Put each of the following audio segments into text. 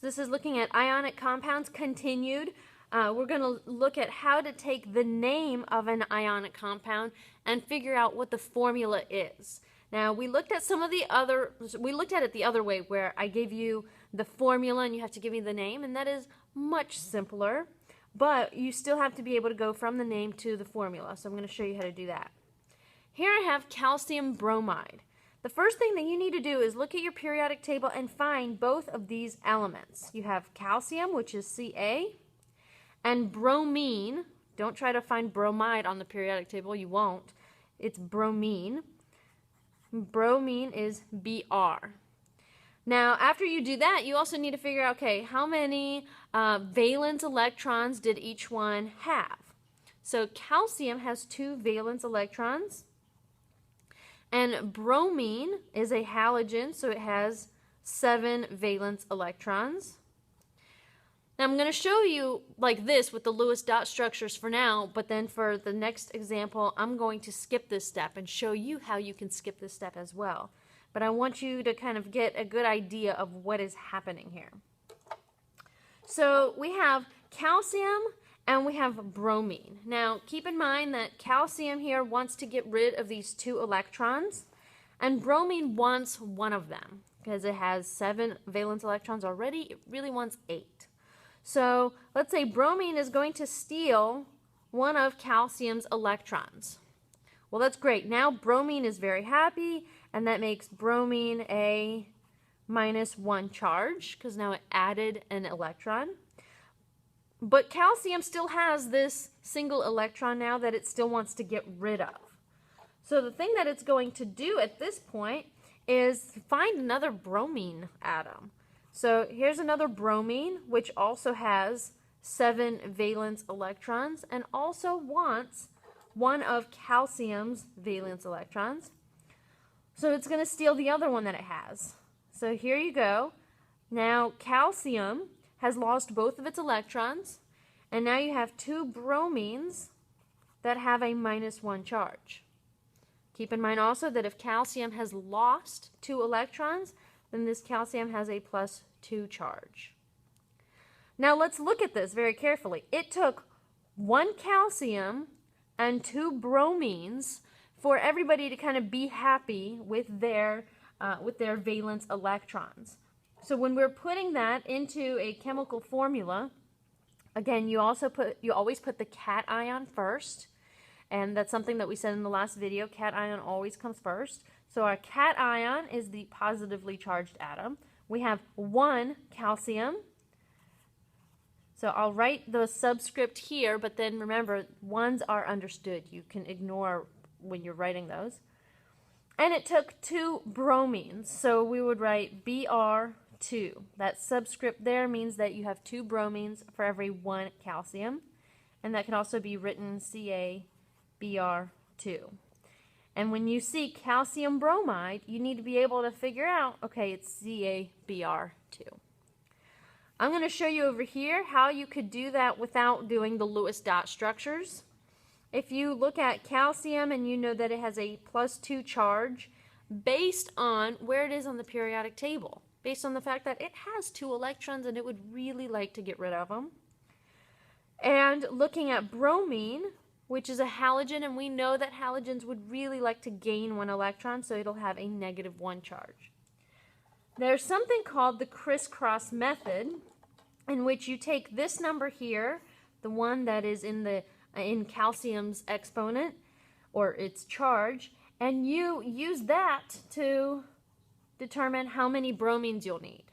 This is looking at ionic compounds continued. We're going to look at how to take the name of an ionic compound and figure out what the formula is. Now, we looked at it the other way, where I gave you the formula and you have to give me the name, and that is much simpler, but you still have to be able to go from the name to the formula. So I'm going to show you how to do that. Here I have calcium bromide. The first thing that you need to do is look at your periodic table and find both of these elements. You have calcium, which is Ca, and bromine. Don't try to find bromide on the periodic table, you won't. It's bromine. Bromine is Br. Now, after you do that, you also need to figure out, okay, how many valence electrons did each one have? So calcium has 2 valence electrons, and bromine is a halogen, so it has 7 valence electrons. Now I'm going to show you like this with the Lewis dot structures for now, but then for the next example, I'm going to skip this step and show you how you can skip this step as well. But I want you to kind of get a good idea of what is happening here. So we have calcium and we have bromine. Now keep in mind that calcium here wants to get rid of these 2 electrons, and bromine wants 1 of them because it has 7 valence electrons already. It really wants 8. So let's say bromine is going to steal 1 of calcium's electrons. Well, that's great. Now bromine is very happy, and that makes bromine a -1 charge because now it added an electron. But calcium still has this single electron now that it still wants to get rid of. So the thing that it's going to do at this point is find another bromine atom. So here's another bromine, which also has 7 valence electrons and also wants 1 of calcium's valence electrons. So it's going to steal the other one that it has. So here you go. Now calcium has lost both of its electrons, and now you have 2 bromines that have a -1 charge. Keep in mind also that if calcium has lost 2 electrons, then this calcium has a +2 charge. Now let's look at this very carefully. It took 1 calcium and 2 bromines for everybody to kind of be happy with their valence electrons. So when we're putting that into a chemical formula, again, you always put the cation first, and that's something that we said in the last video. Cation always comes first. So our cation is the positively charged atom. We have 1 calcium. So I'll write the subscript here, but then remember, 1s are understood. You can ignore when you're writing those. And it took 2 bromines, so we would write Br2. That subscript there means that you have 2 bromines for every 1 calcium, and that can also be written CaBr2. And when you see calcium bromide, you need to be able to figure out, okay, it's CaBr2. I'm going to show you over here how you could do that without doing the Lewis dot structures. If you look at calcium and you know that it has a +2 charge based on where it is on the periodic table, based on the fact that it has 2 electrons and it would really like to get rid of them. And looking at bromine, which is a halogen, and we know that halogens would really like to gain 1 electron, so it'll have a -1 charge. There's something called the criss-cross method, in which you take this number here, the one that is in calcium's exponent, or its charge, and you use that to determine how many bromines you'll need.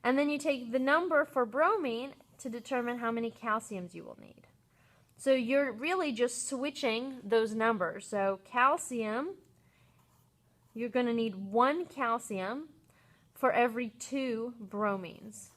And then you take the number for bromine to determine how many calciums you will need. So you're really just switching those numbers. So calcium, you're going to need 1 calcium for every 2 bromines.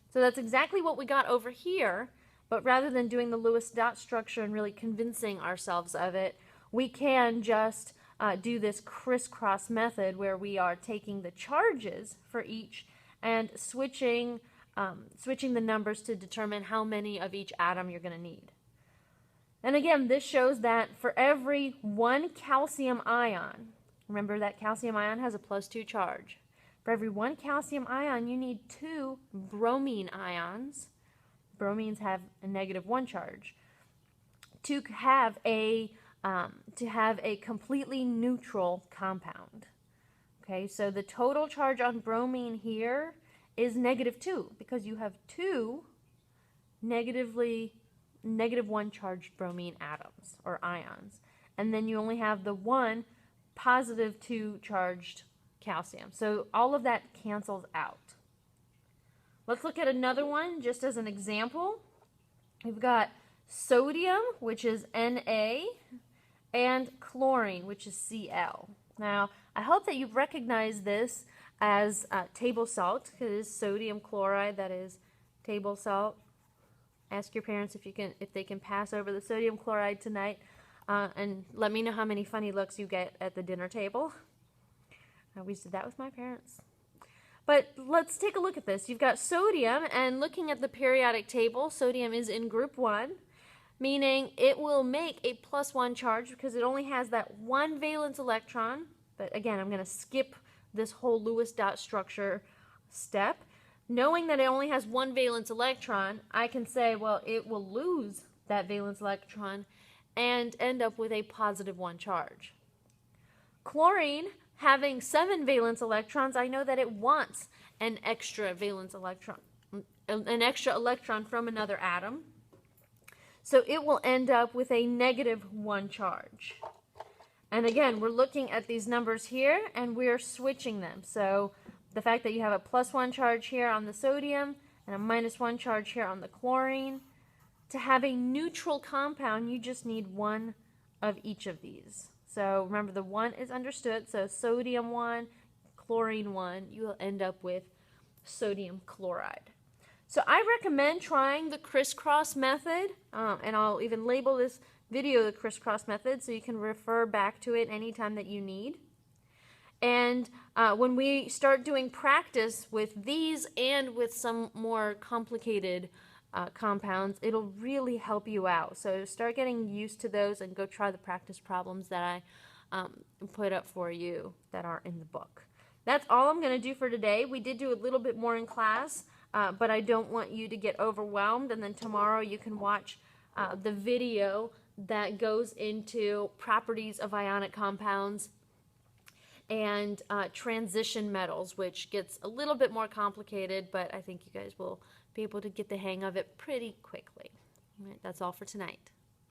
So that's exactly what we got over here, but rather than doing the Lewis dot structure and really convincing ourselves of it, we can just do this crisscross method where we are taking the charges for each and switching the numbers to determine how many of each atom you're going to need. And again, this shows that for every 1 calcium ion, remember that calcium ion has a +2 charge. For every one calcium ion, you need 2 bromine ions. Bromines have a -1 charge. To have a completely neutral compound. Okay, so the total charge on bromine here is -2 because you have 2 -1 charged bromine atoms or ions, and then you only have the 1 +2 charged calcium. So all of that cancels out. Let's look at another one just as an example. We've got sodium, which is Na, and chlorine, which is Cl. Now, I hope that you've recognized this as table salt, because it is sodium chloride, that is table salt. Ask your parents if they can pass over the sodium chloride tonight, and let me know how many funny looks you get at the dinner table. I always did that with my parents. But let's take a look at this. You've got sodium, and looking at the periodic table, sodium is in group 1, meaning it will make a +1 charge because it only has that 1 valence electron. But again, I'm going to skip this whole Lewis dot structure step. Knowing that it only has 1 valence electron, I can say, well, it will lose that valence electron and end up with a +1 charge. Chlorine, having 7 valence electrons, I know that it wants an extra valence electron, an extra electron from another atom. So it will end up with a -1 charge. And again, we're looking at these numbers here, and we're switching them. So the fact that you have a +1 charge here on the sodium and a -1 charge here on the chlorine, to have a neutral compound, you just need 1 of each of these. So remember, the 1 is understood. So sodium 1, chlorine 1, you will end up with sodium chloride. So I recommend trying the criss-cross method, and I'll even label this video the criss-cross method so you can refer back to it anytime that you need. And when we start doing practice with these and with some more complicated compounds, it'll really help you out. So start getting used to those and go try the practice problems that I put up for you that are in the book. That's all I'm going to do for today. We did do a little bit more in class, but I don't want you to get overwhelmed. And then tomorrow you can watch the video that goes into properties of ionic compounds and transition metals, which gets a little bit more complicated, but I think you guys will be able to get the hang of it pretty quickly. All right, that's all for tonight.